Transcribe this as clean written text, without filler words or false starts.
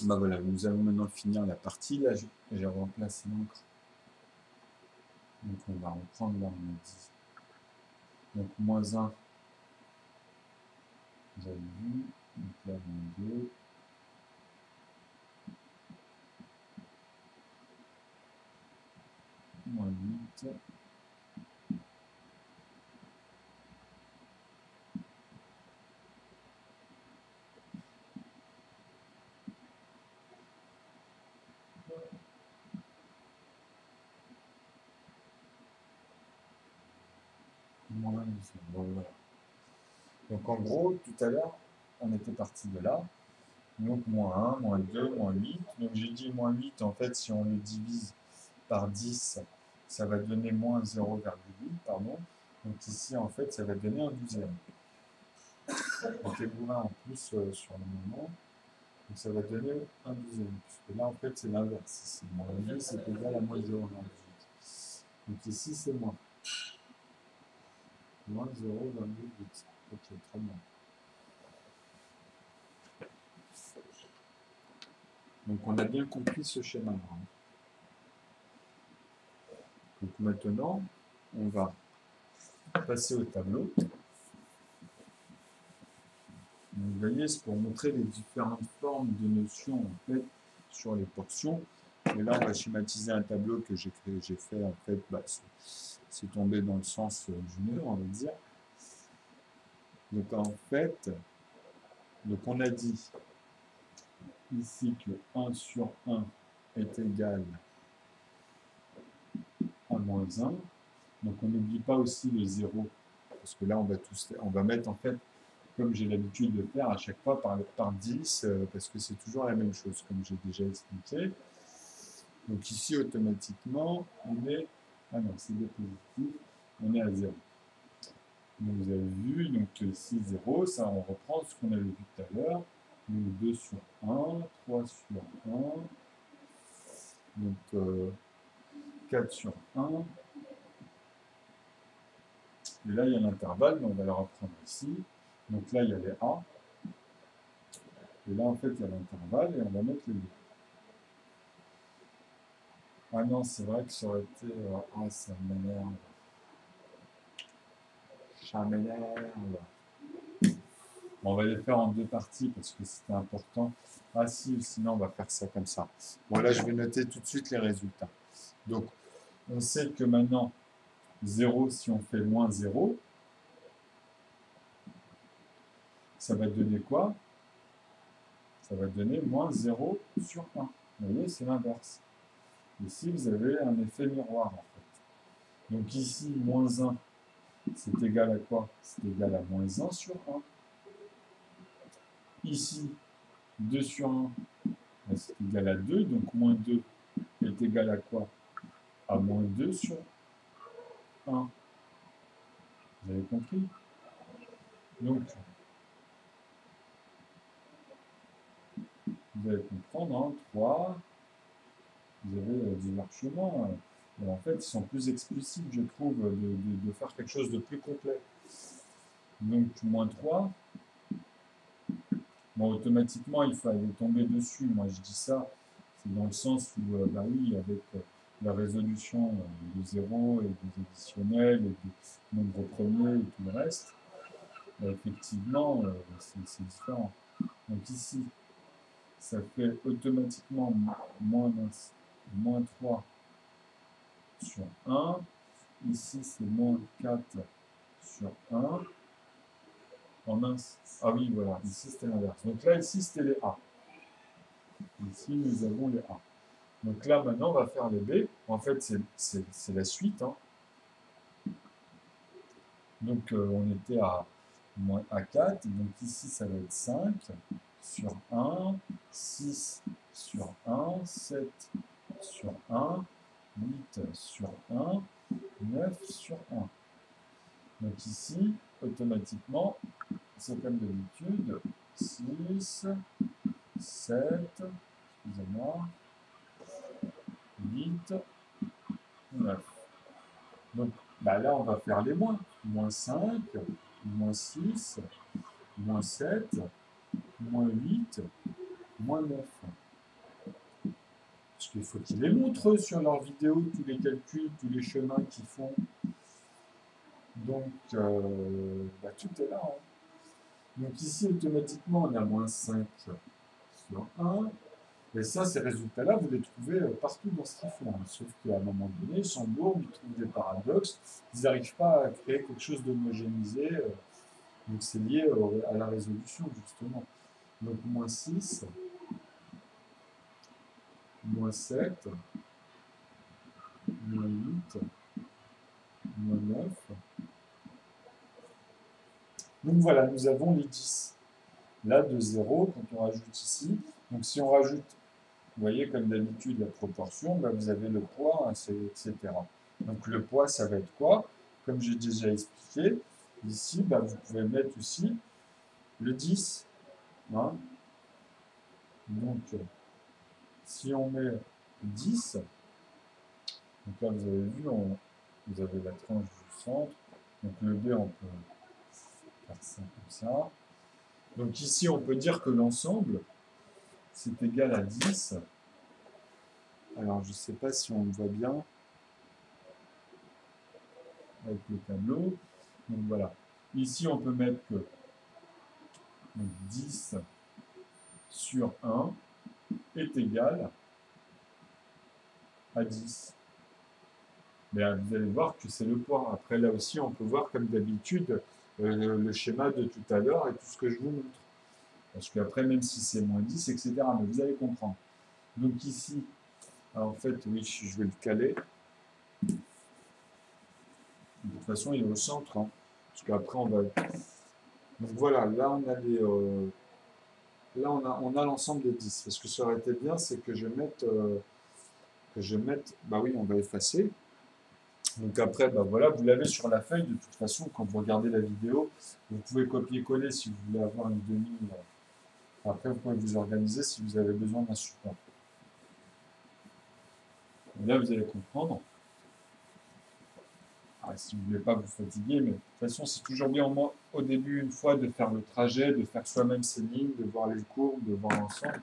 Bah voilà, nous allons maintenant finir la partie. Là, j'ai remplacé l'encre. Donc on va reprendre là, on a dit. Donc moins 1, vous avez vu. Donc là, moins 2. Moins 8. Moins 10. Bon, voilà. Donc en gros, tout à l'heure, on était parti de là. Donc moins 1, moins 2, moins 8. Donc j'ai dit moins 8, en fait, si on le divise par 10, ça va donner moins 0,8, pardon. Donc ici, en fait, ça va donner un douzième. Donc les bourrins en plus sur le moment. Donc ça va donner un douzième. Puisque là, en fait, c'est l'inverse. Ici, moins 10, c'est égal à moins 0,8. Donc ici, c'est moins. Moins 0,8. Ok, très bien. Donc on a bien compris ce schéma-là. Donc maintenant, on va passer au tableau. Donc, vous voyez, c'est pour montrer les différentes formes de notions en fait sur les portions. Et là, on va schématiser un tableau que j'ai fait en fait, c'est tombé dans le sens du nœud, on va dire. Donc en fait, donc on a dit ici que 1 sur 1 est égal à moins 1. Donc on n'oublie pas aussi le 0, parce que là on va mettre en fait, comme j'ai l'habitude de faire à chaque fois, par 10, parce que c'est toujours la même chose, comme j'ai déjà expliqué. Donc ici, automatiquement, on est... Ah non, c'est des positifs, on est à 0. Donc vous avez vu, donc ici 0, ça on reprend ce qu'on avait vu tout à l'heure. Donc 2 sur 1, 3 sur 1, donc 4 sur 1. Et là, il y a l'intervalle, mais on va le reprendre ici. Donc là, il y a les A. Et là, en fait, il y a l'intervalle et on va mettre les 2. Ah non, c'est vrai que ça aurait été... ah, ça m'énerve. Ça m'énerve. Bon, on va les faire en deux parties parce que c'était important. Ah si, sinon on va faire ça comme ça. Bon, là, je vais noter tout de suite les résultats. Donc, on sait que maintenant, 0, si on fait moins 0, ça va donner quoi? Ça va donner moins 0 sur 1. Vous voyez, c'est l'inverse. Ici, vous avez un effet miroir, en fait. Donc ici, moins 1, c'est égal à quoi? C'est égal à moins 1 sur 1. Ici, 2 sur 1, c'est égal à 2, donc moins 2 est égal à quoi? À moins 2 sur 1. Vous avez compris? Donc, vous allez comprendre, hein, 3, vous avez divers chemins. En fait, ils sont plus explicites, je trouve, de faire quelque chose de plus complet. Donc, moins 3. Bon, automatiquement, il faut aller tomber dessus. Moi, je dis ça, c'est dans le sens où, bah oui, avec la résolution de 0 et des additionnels et des nombres premiers et tout le reste, bah, effectivement, c'est différent. Donc ici, ça fait automatiquement moins 3 sur 1. Ici, c'est moins 4 sur 1. En mince. Ah oui, voilà, ici c'était l'inverse. Donc là, ici, c'était les A. Ici, nous avons les A. Donc là, maintenant, on va faire les B. En fait, c'est la suite. Hein. Donc, on était à 4. Donc ici, ça va être 5 sur 1, 6 sur 1, 7 sur 1, 8 sur 1, 9 sur 1. Donc ici, automatiquement, c'est comme d'habitude, 6, 7, excusez-moi, 8, 9. Donc bah là, on va faire les moins. Moins 5, moins 6, moins 7, moins 8, moins 9. qu'il faut qu'ils les montrent sur leurs vidéos, tous les calculs, tous les chemins qu'ils font. Donc, tout est là. Hein. Donc ici, automatiquement, on a moins 5 sur 1. Et ça, ces résultats-là, vous les trouvez partout dans ce qu'ils font. Hein. Sauf qu'à un moment donné, ils sont lourds, ils trouvent des paradoxes, ils n'arrivent pas à créer quelque chose d'homogénéisé. Donc c'est lié à la résolution, justement. Donc moins 6, moins 7, moins 8, moins 9. Donc voilà, nous avons les 10. Là, de 0, quand on rajoute ici. Donc si on rajoute, vous voyez, comme d'habitude, la proportion, bah, vous avez le poids, etc. Donc le poids, ça va être quoi? Comme j'ai déjà expliqué, ici, bah, vous pouvez mettre aussi le 10. Hein. Donc, si on met 10, donc là, vous avez vu, vous avez la tranche du centre. Donc le B, on peut faire ça comme ça. Donc ici, on peut dire que l'ensemble, c'est égal à 10. Alors, je ne sais pas si on le voit bien avec le tableau. Donc voilà. Ici, on peut mettre que donc, 10 sur 1 est égal à 10. Mais vous allez voir que c'est le poids. Après, là aussi, on peut voir, comme d'habitude, le schéma de tout à l'heure et tout ce que je vous montre. Parce qu'après, même si c'est moins 10, etc., mais vous allez comprendre. Donc ici, en fait, oui, je vais le caler. De toute façon, il est au centre. Hein, parce qu'après, on va... Donc voilà, là, on a les... là, on a l'ensemble des 10. Parce que ça aurait été bien, c'est que je mette... bah oui, on va effacer. Donc après, bah voilà, vous l'avez sur la feuille. De toute façon, quand vous regardez la vidéo, vous pouvez copier-coller si vous voulez avoir une demi. Après, vous pouvez vous organiser si vous avez besoin d'un support. Et là, vous allez comprendre. Ah, si vous ne voulez pas vous fatiguer, mais de toute façon, c'est toujours bien au début, une fois, de faire le trajet, de faire soi-même ses lignes, de voir les courbes, de voir l'ensemble.